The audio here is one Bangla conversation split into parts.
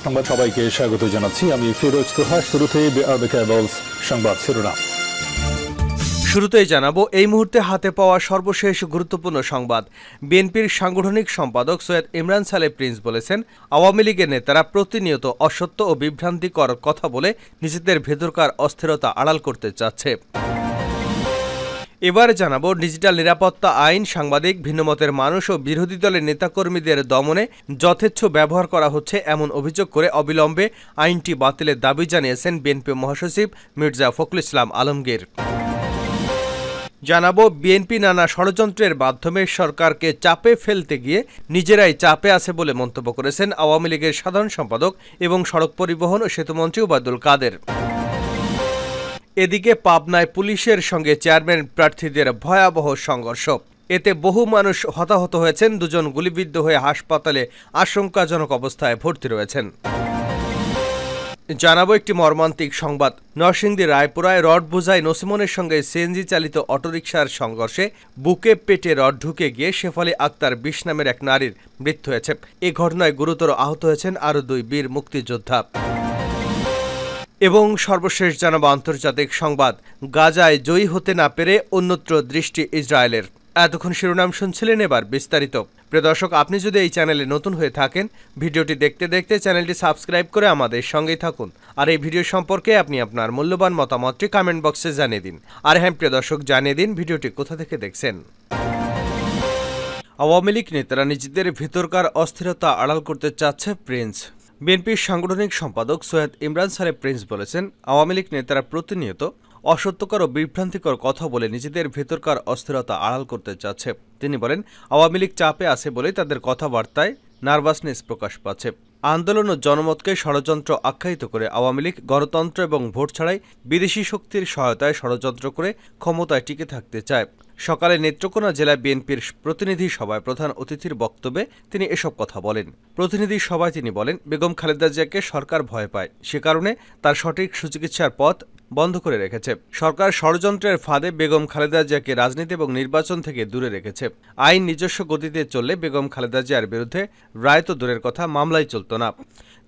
সংবাদ সবাইকে স্বাগত জানাচ্ছি আমি ফিরোজ তোহা। শুরুতেই সংবাদ শিরোনাম। শুরুতেই জানাবো এই মুহূর্তে হাতে পাওয়া সর্বশেষ গুরুত্বপূর্ণ সংবাদ। বিএনপির সাংগঠনিক সম্পাদক সৈয়দ ইমরান সালেহ প্রিন্স বলেছেন, আওয়ামী লীগের নেতারা প্রতিনিয়ত অসত্য ও বিভ্রান্তিকর কথা বলে নিজেদের ভেতরকার অস্থিরতা আড়াল করতে চাচ্ছে। এবার জানাবো ডিজিটাল নিরাপত্তা আইন সাংবাদিক, ভিন্নমতের মানুষ ও বিরোধী দলের নেতাকর্মীদের দমনে যথেচ্ছ ব্যবহার করা হচ্ছে এমন অভিযোগ করে অবিলম্বে আইনটি বাতিলের দাবি জানিয়েছেন বিএনপি মহাসচিব মির্জা ফখরুল ইসলাম আলমগীর। জানাবো বিএনপি নানা ষড়যন্ত্রের মাধ্যমে সরকারকে চাপে ফেলতে গিয়ে নিজেরাই চাপে আছে বলে মন্তব্য করেছেন আওয়ামী লীগের সাধারণ সম্পাদক এবং সড়ক পরিবহন ও সেতুমন্ত্রী ওবায়দুল কাদের। এদিকে পাবনায় পুলিশের সঙ্গে চেয়ারম্যান প্রার্থীদের ভয়াবহ সংঘর্ষ, এতে বহু মানুষ হতাহত হয়েছেন, দুজন গুলিবিদ্ধ হয়ে হাসপাতালে আশঙ্কাজনক অবস্থায় ভর্তি রয়েছেন। জানাবো একটি মর্মান্তিক সংবাদ। নরসিংদী রায়পুরায় রড বোঝাই নসিমনের সঙ্গে সিএনজি চালিত অটোরিকশার সংঘর্ষে বুকে পেটে রড ঢুকে গিয়ে শেফালি আক্তার ২০ নামের এক নারীর মৃত্যু হয়েছে। এ ঘটনায় গুরুতর আহত হয়েছেন আরও ২ বীর মুক্তিযোদ্ধা। এবং সর্বশেষ জানাবো আন্তর্জাতিক সংবাদ। গাজায় জয়ী হতে না পেরে অন্যত্র দৃষ্টি ইসরায়েলের। এতক্ষণ শিরোনাম শুনছিলেন, এবার বিস্তারিত। প্রিয় দর্শক, আপনি যদি এই চ্যানেলে নতুন হয়ে থাকেন, ভিডিওটি দেখতে দেখতে চ্যানেলটি সাবস্ক্রাইব করে আমাদের সঙ্গেই থাকুন। আর এই ভিডিও সম্পর্কে আপনি আপনার মূল্যবান মতামতটি কমেন্ট বক্সে জানিয়ে দিন। আর হ্যাঁ প্রিয় দর্শক, জানিয়ে দিন ভিডিওটি কোথা থেকে দেখছেন। আওয়ামী লীগ নেতারা নিজেদের ভেতরকার অস্থিরতা আড়াল করতে চাচ্ছে প্রিন্স। বিএনপির সাংগঠনিক সম্পাদক সৈয়দ ইমরান সালেহ প্রিন্স বলেছেন, আওয়ামী লীগ নেতারা প্রতিনিয়ত অসত্যকর ও বিভ্রান্তিকর কথা বলে নিজেদের ভেতরকার অস্থিরতা আড়াল করতে চাচ্ছে। তিনি বলেন, আওয়ামী লীগ চাপে আছে বলেই তাদের কথাবার্তায় নার্ভাসনেস প্রকাশ পাচ্ছে। আন্দোলন ও জনমতকে ষড়যন্ত্র আখ্যায়িত করে আওয়ামী লীগ গণতন্ত্র এবং ভোট ছাড়াই বিদেশি শক্তির সহায়তায় ষড়যন্ত্র করে ক্ষমতায় টিকে থাকতে চায়। সকালে নেত্রকোনা জেলা বিএনপির প্রতিনিধি সভায় প্রধান অতিথির বক্তব্যে তিনি এসব কথা বলেন। প্রতিনিধি সভায় তিনি বলেন, বেগম খালেদা জিয়াকে সরকার ভয় পায়, সে কারণে তার সঠিক সুচিকিৎসার পথ বন্ধ করে রেখেছে। সরকার ষড়যন্ত্রের ফাঁদে বেগম খালেদা জিয়াকে রাজনীতি এবং নির্বাচন থেকে দূরে রেখেছে। আইন নিজস্ব গতিতে চললে বেগম খালেদা জিয়ার বিরুদ্ধে রায় তো দূরের কথা, মামলাই চলত না।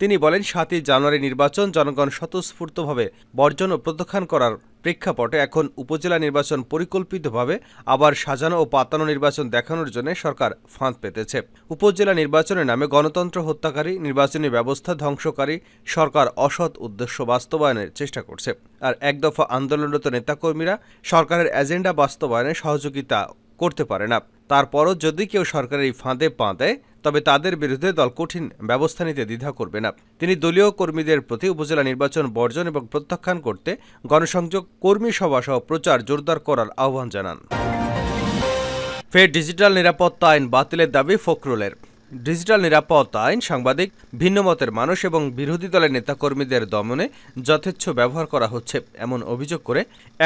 তিনি বলেন, ৭ই জানুয়ারি নির্বাচন জনগণ স্বতঃস্ফূর্তভাবে বর্জন ও প্রত্যাখ্যান করার প্রেক্ষাপটে এখন উপজেলা নির্বাচন পরিকল্পিতভাবে আবার সাজানো ও পাতানো নির্বাচন দেখানোর জন্য সরকার ফাঁদ পেতেছে। উপজেলা নির্বাচনের নামে গণতন্ত্র হত্যাকারী, নির্বাচনী ব্যবস্থা ধ্বংসকারী সরকার অসৎ উদ্দেশ্য বাস্তবায়নের চেষ্টা করছে। আর একদফা আন্দোলনরত নেতাকর্মীরা সরকারের এজেন্ডা বাস্তবায়নে সহযোগিতা করতে পারে না। তারপরও যদি কেউ সরকারের এই ফাঁদে পা দেয়, তবে তাদের বিরুদ্ধে দল কঠিন ব্যবস্থা নিতে দ্বিধা করবে না। তিনি দলীয় কর্মীদের প্রতি উপজেলা নির্বাচন বর্জন এবং প্রত্যাখ্যান করতে গণসংযোগ, কর্মী সভা সহ প্রচার জোরদার করার আহ্বান জানান। ফের ডিজিটাল নিরাপত্তা আইন বাতিলের দাবি ফখরুলের। ডিজিটাল নিরাপত্তা আইন সাংবাদিক, ভিন্নমতের মানুষ এবং বিরোধী দলের নেতাকর্মীদের দমনে যথেচ্ছ ব্যবহার করা হচ্ছে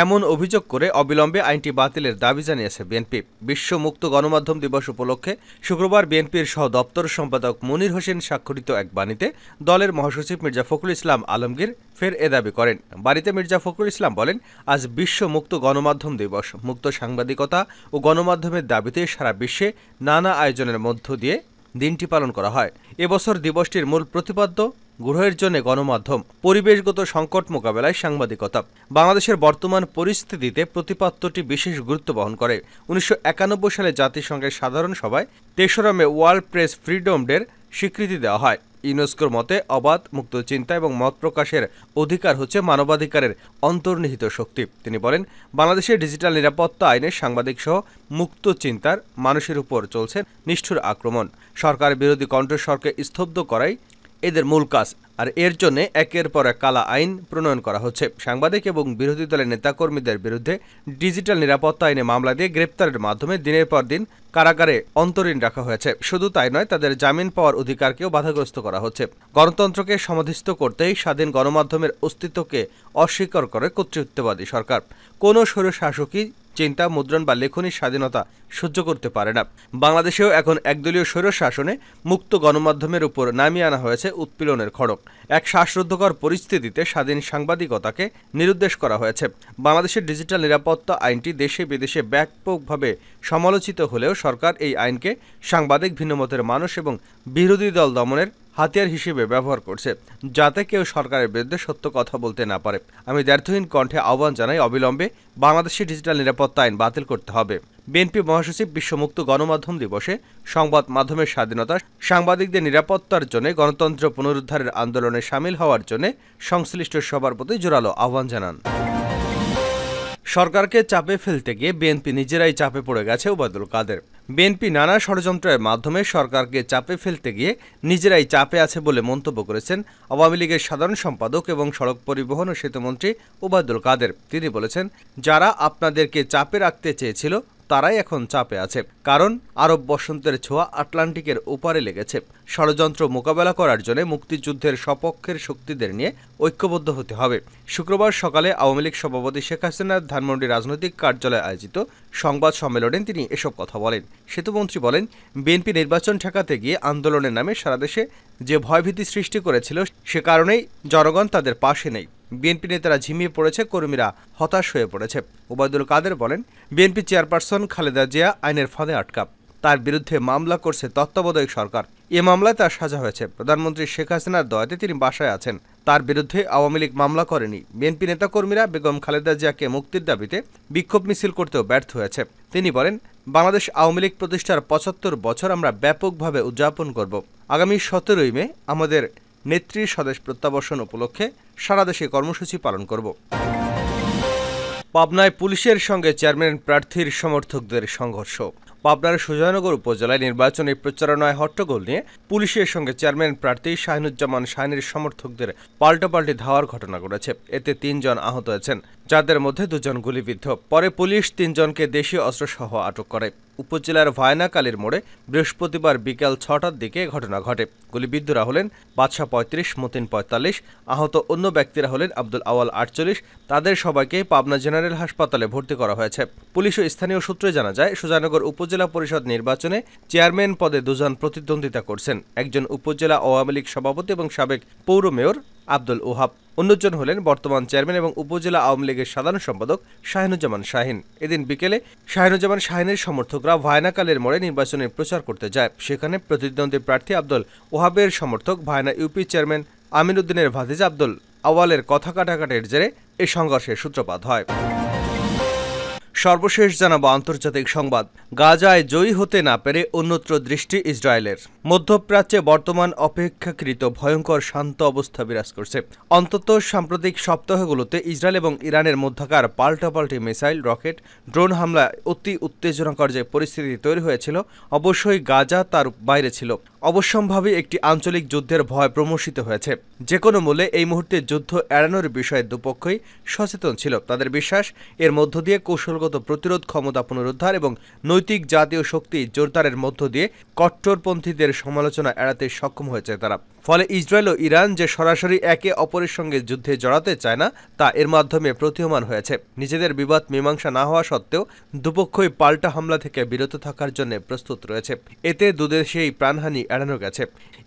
এমন অভিযোগ করে অবিলম্বে আইনটি বাতিলের দাবি জানিয়েছে বিএনপি। বিশ্ব মুক্ত গণমাধ্যম দিবস উপলক্ষে শুক্রবার বিএনপির সহ দপ্তর সম্পাদক মনির হোসেন স্বাক্ষরিত এক বাণীতে দলের মহাসচিব মির্জা ফখরুল ইসলাম আলমগীর ফের এ দাবি করেন। বাড়িতে মির্জা ফখরুল ইসলাম বলেন, আজ বিশ্ব মুক্ত গণমাধ্যম দিবস। মুক্ত সাংবাদিকতা ও গণমাধ্যমের দাবিতে সারা বিশ্বে নানা আয়োজনের মধ্য দিয়ে দিনটি পালন করা হয়। এবছর দিবসটির মূল প্রতিপাদ্য গ্রহের জন্য গণমাধ্যম, পরিবেশগত সংকট মোকাবেলায় সাংবাদিকতা। বাংলাদেশের বর্তমান পরিস্থিতিতে প্রতিপাদ্যটি বিশেষ গুরুত্ব বহন করে। ১৯৯১ সালে জাতিসংঘের সাধারণ সভায় ৩রা মে ওয়ার্ল্ড প্রেস ফ্রিডম ডের স্বীকৃতি দেওয়া হয়। ইউনেস্কোর মতে অবাধ, মুক্ত চিন্তা এবং মত প্রকাশের অধিকার হচ্ছে মানবাধিকারের অন্তর্নিহিত শক্তি। তিনি বলেন, বাংলাদেশের ডিজিটাল নিরাপত্তা আইনে সাংবাদিক সহ মুক্ত চিন্তার মানুষের উপর চলছে নিষ্ঠুর আক্রমণ। সরকার বিরোধী কণ্ঠস্বরকে স্তব্ধ করাই এদের মূল কাজ। আর এর জন্য একের পর এক কালা আইন প্রণয়ন করা হচ্ছে। সাংবাদিক এবং বিরোধী দলের নেতাকর্মীদের বিরুদ্ধে ডিজিটাল নিরাপত্তা আইনে মামলা দিয়ে গ্রেপ্তারের মাধ্যমে দিনের পর দিন কারাগারে অন্তরীণ রাখা হয়েছে। শুধু তাই নয়, তাদের জামিন পাওয়ার অধিকারকেও বাধাগ্রস্ত করা হচ্ছে। গণতন্ত্রকে সমাধিস্থ করতেই স্বাধীন গণমাধ্যমের অস্তিত্বকে অস্বীকার করে কর্তৃত্ববাদী সরকার। কোনো স্বৈরশাসকই চিন্তা, মুদ্রণ বা লেখনির স্বাধীনতা সহ্য করতে পারে না। বাংলাদেশেও এখন একদলীয় স্বৈরশাসনে মুক্ত গণমাধ্যমের উপর নামিয়ে আনা হয়েছে উৎপীড়নের খড়গ। এক শ্বাসরুদ্ধকর পরিস্থিতিতে স্বাধীন সাংবাদিকতাকে নিরুদ্দেশ করা হয়েছে। বাংলাদেশের ডিজিটাল নিরাপত্তা আইনটি দেশে বিদেশে ব্যাপকভাবে সমালোচিত হলেও সরকার এই আইনকে সাংবাদিক, ভিন্নমতের মানুষ এবং বিরোধী দল দমনের হাতিয়ার হিসেবে ব্যবহার করছে, যাতে কেউ সরকারের বিরুদ্ধে সত্য কথা বলতে না পারে। আমি দ্ব্যর্থহীন কণ্ঠে আহ্বান জানাই, অবিলম্বে বাংলাদেশে ডিজিটাল নিরাপত্তা আইন বাতিল করতে হবে। বিএনপি মহাসচিব বিশ্ব মুক্ত গণমাধ্যম দিবসে সংবাদ মাধ্যমের স্বাধীনতা, সাংবাদিকদের নিরাপত্তার জন্য গণতন্ত্র পুনরুদ্ধারের আন্দোলনে সামিল হওয়ার জন্য সংশ্লিষ্ট সবার প্রতি জোরালো আহ্বান জানান। সরকারকে চাপে ফেলতে গিয়ে বিএনপি নিজেরাই চাপে পড়ে গেছে ওবায়দুল কাদের। বিএনপি নানা ষড়যন্ত্রের মাধ্যমে সরকারকে চাপে ফেলতে গিয়ে নিজেরাই চাপে আছে বলে মন্তব্য করেছেন আওয়ামী লীগের সাধারণ সম্পাদক এবং সড়ক পরিবহন ও সেতুমন্ত্রী ওবায়দুল কাদের। তিনি বলেছেন, যারা আপনাদেরকে চাপে রাখতে চেয়েছিল তারাই এখন চাপে আছে, কারণ আরব বসন্তের ছোঁয়া আটলান্টিকের ওপারে লেগেছে। ষড়যন্ত্র মোকাবেলা করার জন্য মুক্তিযুদ্ধের সপক্ষের শক্তিদের নিয়ে ঐক্যবদ্ধ হতে হবে। শুক্রবার সকালে আওয়ামী লীগ সভাপতি শেখ হাসিনার ধানমন্ডি রাজনৈতিক কার্যালয়ে আয়োজিত সংবাদ সম্মেলনে তিনি এসব কথা বলেন। সেতুমন্ত্রী বলেন, বিএনপি নির্বাচন ঠেকাতে গিয়ে আন্দোলনের নামে সারা দেশে যে ভয়ভীতি সৃষ্টি করেছিল, সে কারণেই জনগণ তাদের পাশে নেই। বিএনপি নেতারা ঝিমিয়ে পড়েছে, কর্মীরা হতাশ হয়ে পড়েছে। ওবায়দুল কাদের বলেন, বিএনপি চেয়ারপারসন খালেদা জিয়া আইনের ফাঁদে আটকা, তার বিরুদ্ধে মামলা করছে তত্ত্বাবধায়ক সরকার। এ মামলায় তার সাজা হয়েছে। প্রধানমন্ত্রী শেখ হাসিনার দয়াতে তিনি বাসায় আছেন, তার বিরুদ্ধে আওয়ামী লীগ মামলা করেনি। বিএনপি নেতাকর্মীরা বেগম খালেদা জিয়াকে মুক্তির দাবিতে বিক্ষোভ মিছিল করতেও ব্যর্থ হয়েছে। তিনি বলেন, বাংলাদেশ আওয়ামী লীগ প্রতিষ্ঠার ৭৫ বছর আমরা ব্যাপকভাবে উদযাপন করব। আগামী ১৭ই মে আমাদের নেত্রীর স্বদেশ প্রত্যাবর্তন উপলক্ষে সারা দেশে কর্মসূচি পালন করব। পাবনায় পুলিশের সঙ্গে চেয়ারম্যান প্রার্থীর সমর্থকদের সংঘর্ষ। পাবনার সুজয়নগর উপজেলায় নির্বাচনী প্রচারণায় হট্টগোল নিয়ে পুলিশের সঙ্গে চেয়ারম্যান প্রার্থী শাহিনুজ্জামান শাহিনের সমর্থকদের পাল্টাপাল্টি ধাওয়ার ঘটনা ঘটেছে। এতে ৩ জন আহত হয়েছেন, যাদের মধ্যে 2 জন গুলিবিদ্ধ। পরে পুলিশ 3 জনকে দেশীয় অস্ত্রসহ আটক করে। উপজেলার ভায়নাকালীর মোড়ে বৃহস্পতিবার বিকেল 6টার দিকে ঘটনা ঘটে। গুলিবিদ্ধরা হলেন বাদশা ৩৫, মতিন ৪৫, আহত অন্য ব্যক্তিরা হলেন আব্দুল আওয়াল ৪৮। তাদের সবাইকে পাবনা জেনারেল হাসপাতালে ভর্তি করা হয়েছে। পুলিশ ও স্থানীয় সূত্রে জানা যায়, সুজয়নগর উপজেলা পরিষদ নির্বাচনে চেয়ারম্যান পদে 2 জন প্রতিদ্বন্দ্বিতা করছেন। একজন উপজেলা আওয়ামী লীগ সভাপতি এবং সাবেক পৌর মেয়র আব্দুল ওহাব, অন্যজন হলেন বর্তমান চেয়ারম্যান এবং উপজেলা আওয়ামী লীগের সাধারণ সম্পাদক শাহিনুজ্জামান শাহিন। এদিন বিকেলে শাহিনুজ্জামান শাহিনের সমর্থকরা ভায়নাকালের মোড়ে নির্বাচনের প্রচার করতে যায়। সেখানে প্রতিদ্বন্দ্বী প্রার্থী আব্দুল ওহাবের সমর্থক ভায়না ইউপি চেয়ারম্যান আমিন উদ্দিনের ভাতিজা আব্দুল আওয়ালের কথা কাটাকাটির জেরে এই সংঘর্ষের সূত্রপাত হয়। সর্বশেষ জানাবো আন্তর্জাতিক সংবাদ। গাজায় জয়ী হতে না পেরে অন্যত্র দৃষ্টি ইসরায়েলের। মধ্যপ্রাচ্যে বর্তমান অপেক্ষাকৃত ভয়ঙ্কর শান্ত অবস্থা বিরাজ করছে। অন্তত সাম্প্রতিক সপ্তাহগুলোতে ইসরায়েল এবং ইরানের মধ্যকার পাল্টাপাল্টি মিসাইল, রকেট, ড্রোন হামলায় অতি উত্তেজনাকর যে পরিস্থিতি তৈরি হয়েছিল, অবশ্যই গাজা তার বাইরে ছিল। অবশ্যম্ভাবী একটি আঞ্চলিক যুদ্ধের ভয় প্রমোশিত হয়েছে। যে কোনো মূল্যে এই মুহূর্তে যুদ্ধ এড়ানোর বিষয়ে দুপক্ষই সচেতন ছিল। তাদের বিশ্বাস, এর মধ্য দিয়ে কৌশলগত প্রতিরোধ ক্ষমতা পুনরুদ্ধার এবং নৈতিক জাতীয় শক্তি জোরদারের মধ্য দিয়ে কট্টরপন্থীদের সমালোচনা এড়াতে সক্ষম হয়েছে তারা। ফলে ইসরায়েল ও ইরান যে সরাসরি একে অপরের সঙ্গে যুদ্ধে জড়াতে চায় না, তা এর মাধ্যমে প্রতীয়মান হয়েছে। নিজেদের বিবাদ মীমাংসা না হওয়া সত্ত্বেও দুপক্ষই পাল্টা হামলা থেকে বিরত থাকার জন্য প্রস্তুত রয়েছে। এতে দুদেশেই প্রাণহানি এড়ানো গেছে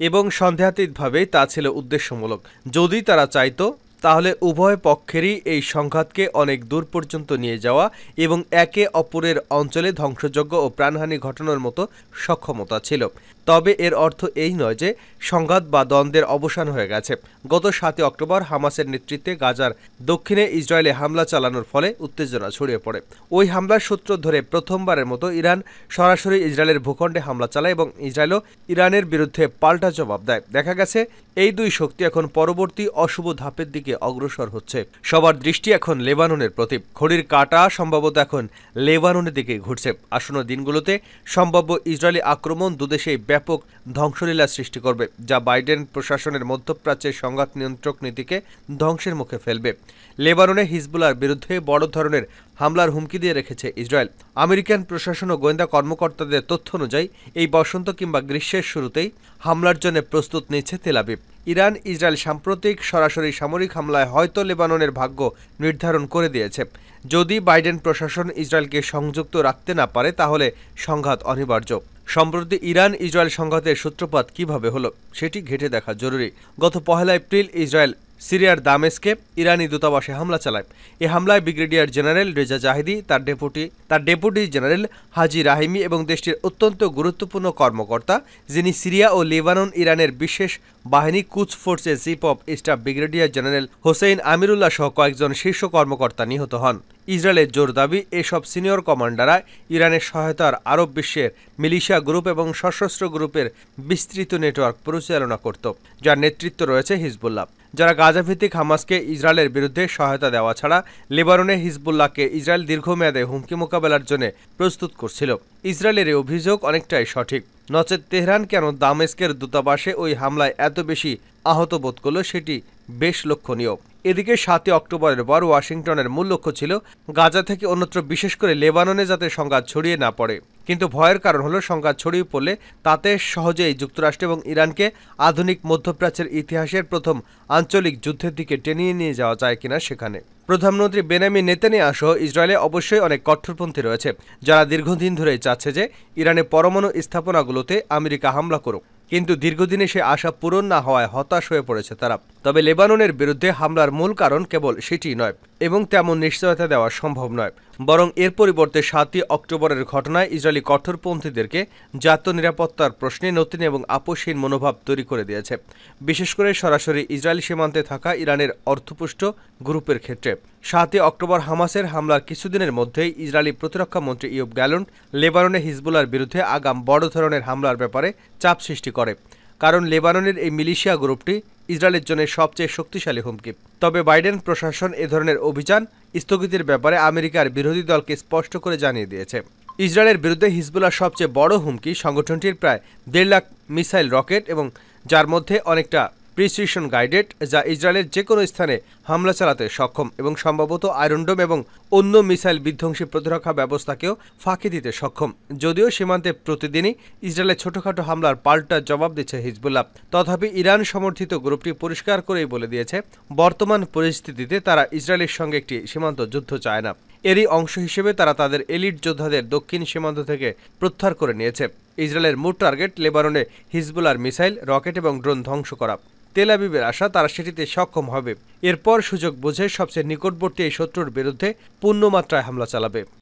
এবং সন্দেহাতীতভাবেই তা ছিল উদ্দেশ্যমূলক। যদি তারা চাইতো, তাহলে উভয় পক্ষেরই এই সংঘাতকে অনেক দূর পর্যন্ত নিয়ে যাওয়া এবং একে অপরের অঞ্চলে ধ্বংসযজ্ঞ ও প্রাণহানি ঘটানোর মতো সক্ষমতা ছিল। তবে এর অর্থ এই নয় যে সংঘাত বা দ্বন্দ্বের অবসান হয়ে গেছে। গত ৭ অক্টোবর হামাসের নেতৃত্বে গাজার দক্ষিণে ইসরায়েলে হামলা চালানোর ফলে উত্তেজনা ছড়িয়ে পড়ে। ওই হামলার সূত্র ধরে প্রথমবারের মতো ইরান সরাসরি ইসরায়েলের ভূখণ্ডে হামলা চালায় এবং ইসরায়েলও ইরানের বিরুদ্ধে পাল্টা জবাব দেয়। দেখা গেছে এই দুই শক্তি এখন পরবর্তী অশুভ ধাপের দিকে অগ্রসর হচ্ছে। সবার দৃষ্টি এখন লেবাননের প্রতি। ঘড়ির কাঁটা সম্ভবত এখন লেবাননের দিকে ঘুরছে। আসন্ন দিনগুলোতে সম্ভাব্য ইসরায়েলি আক্রমণ দুদেশেই ব্যাপক ধ্বংসলীলা সৃষ্টি করবে, যা বাইডেন প্রশাসনের মধ্যপ্রাচ্যের সংঘাত নিয়ন্ত্রক নীতিকে ধ্বংসের মুখে ফেলবে। লেবাননে হিজবুল্লাহর বিরুদ্ধে বড় ধরনের হামলার হুমকি দিয়ে রেখেছে ইসরায়েল। আমেরিকান প্রশাসন ও গোয়েন্দা কর্মকর্তাদের তথ্য অনুযায়ী এই বসন্ত কিংবা গ্রীষ্মের শুরুতেই হামলার জন্য প্রস্তুত নিচ্ছে তেল আবিব। ইরান ইসরায়েল সাম্প্রতিক সরাসরি সামরিক হামলায় হয়তো লেবাননের ভাগ্য নির্ধারণ করে দিয়েছে। যদি বাইডেন প্রশাসন ইসরায়েলকে সংযুক্ত রাখতে না পারে, তাহলে সংঘাত অনিবার্য। সম্প্রতি ইরান ইসরায়েল সংঘাতের সূত্রপাত কিভাবে হলো সেটি ঘেঁটে দেখা জরুরি। গত 1 এপ্রিল ইসরায়েল সিরিয়ার দামেস্কে ইরানি দূতাবাসে হামলা চালায়। এ হামলায় ব্রিগেডিয়ার জেনারেল রেজা জাহিদি, তার ডেপুটি জেনারেল হাজি রাহিমি এবং দেশটির অত্যন্ত গুরুত্বপূর্ণ কর্মকর্তা, যিনি সিরিয়া ও লেবানন ইরানের বিশেষ বাহিনী কুদস ফোর্সের chief of staff brigadier general Hossein Amirullah সহ কয়েকজন শীর্ষ কর্মকর্তা নিহত হন। ইসরায়েলের জোর দাবি, এসব সিনিয়র কমান্ডাররা ইরানের সহায়তার আরব বিশ্বের মিলিশিয়া গ্রুপ এবং সশস্ত্র গ্রুপের বিস্তৃত নেটওয়ার্ক পরিচালনা করত, যার নেতৃত্ব রয়েছে হিজবুল্লাহ, যারা গাজাভিত্তিক হামাসকে ইসরায়েলের বিরুদ্ধে সহায়তা দেওয়া ছাড়া লেবাননে হিজবুল্লাহকে ইসরায়েল দীর্ঘমেয়াদে হুমকি মোকাবেলার জন্য প্রস্তুত করছিল। ইসরায়েলের এই অভিযোগ অনেকটাই সঠিক, নচেত তেহরান কেন দামেস্কের দূতাবাসে ওই হামলায় এত বেশি আহত বোধ করল সেটি বেশ লক্ষণীয়। এদিকে ৭ অক্টোবরের পর ওয়াশিংটনের মূল লক্ষ্য ছিল গাজা থেকে অন্যত্র, বিশেষ করে লেবাননে যাতে সংঘাত ছড়িয়ে না পড়ে। কিন্তু ভয়ের কারণ হলো সংঘাত ছড়িয়ে পড়লে তাতে সহজেই যুক্তরাষ্ট্র এবং ইরানকে আধুনিক মধ্যপ্রাচ্যের ইতিহাসের প্রথম আঞ্চলিক যুদ্ধের দিকে টেনে নিয়ে যাওয়া যায় কিনা সেখানে। প্রধানমন্ত্রী বেনিয়ামিন নেতানিয়াহু সহ ইসরায়েলে অবশ্যই অনেক কট্টরপন্থী রয়েছে, যারা দীর্ঘদিন ধরেই চাচ্ছে যে ইরানের পরমাণু স্থাপনাগুলোতে আমেরিকা হামলা করুক, কিন্তু দীর্ঘদিনে সে আশা পূরণ না হওয়ায় হতাশ হয়ে পড়েছে তারা। তবে লেবাননের বিরুদ্ধে হামলার মূল কারণ কেবল সেটি নয় এবং তেমন নিশ্চয়তা দেওয়া সম্ভব নয়, বরং এর পরিবর্তে ৭ অক্টোবরের ঘটনায় ইসরায়েলি কঠোরপন্থীদেরকে জাতীয় নিরাপত্তার প্রশ্নে নতুন এবং আপোষহীন মনোভাব তৈরি করে দিয়েছে, বিশেষ করে সরাসরি ইসরায়েল সীমান্তে থাকা ইরানের অর্থপুষ্ট গ্রুপের ক্ষেত্রে। ৭ অক্টোবর হামাসের হামলার কিছুদিনের মধ্যেই ইসরায়েলি প্রতিরক্ষা মন্ত্রী ইয়োব গ্যালন্ট লেবাননে হিজবুল্লাহর বিরুদ্ধে আগাম বড় ধরনের হামলার ব্যাপারে চাপ সৃষ্টি করে, কারণ লেবাননের এই মিলিশিয়া গ্রুপটি ইসরায়েলের জন্য সবচেয়ে শক্তিশালী হুমকি। তবে বাইডেন প্রশাসন এ ধরনের অভিযান স্থগিতের ব্যাপারে আমেরিকার বিরোধী দলকে স্পষ্ট করে জানিয়ে দিয়েছে। ইসরায়েলের বিরুদ্ধে হিজবুল্লাহর সবচেয়ে বড় হুমকি সংগঠনটির প্রায় ১.৫ লাখ মিসাইল রকেট, এবং যার মধ্যে অনেকটা প্রিসিশন গাইডেড, যা ইসরায়েলের যে কোনো স্থানে হামলা চালাতে সক্ষম এবং সম্ভবত আয়রনডোম এবং অন্য মিসাইল বিধ্বংসী প্রতিরক্ষা ব্যবস্থাকেও ফাঁকি দিতে সক্ষম। যদিও সীমান্তে প্রতিদিনই ইসরায়েলের ছোটখাটো হামলার পাল্টা জবাব দিচ্ছে হিজবুল্লাহ, তথাপি ইরান সমর্থিত গ্রুপটি পরিষ্কার করেই বলে দিয়েছে বর্তমান পরিস্থিতিতে তারা ইসরায়েলের সঙ্গে একটি সীমান্ত যুদ্ধ চায় না। এরই অংশ হিসেবে তারা তাদের এলিট যোদ্ধাদের দক্ষিণ সীমান্ত থেকে প্রত্যাহার করে নিয়েছে। ইসরায়েলের মূল টার্গেট লেবাননে হিজবুল্লাহর মিসাইল, রকেট এবং ড্রোন ধ্বংস করা। তেল আবিবের আশা তারা সেটিতে সক্ষম হবে, এরপর সুযোগ বুঝে সবচেয়ে নিকটবর্তী এই শত্রুর বিরুদ্ধে পূর্ণমাত্রায় হামলা চালাবে।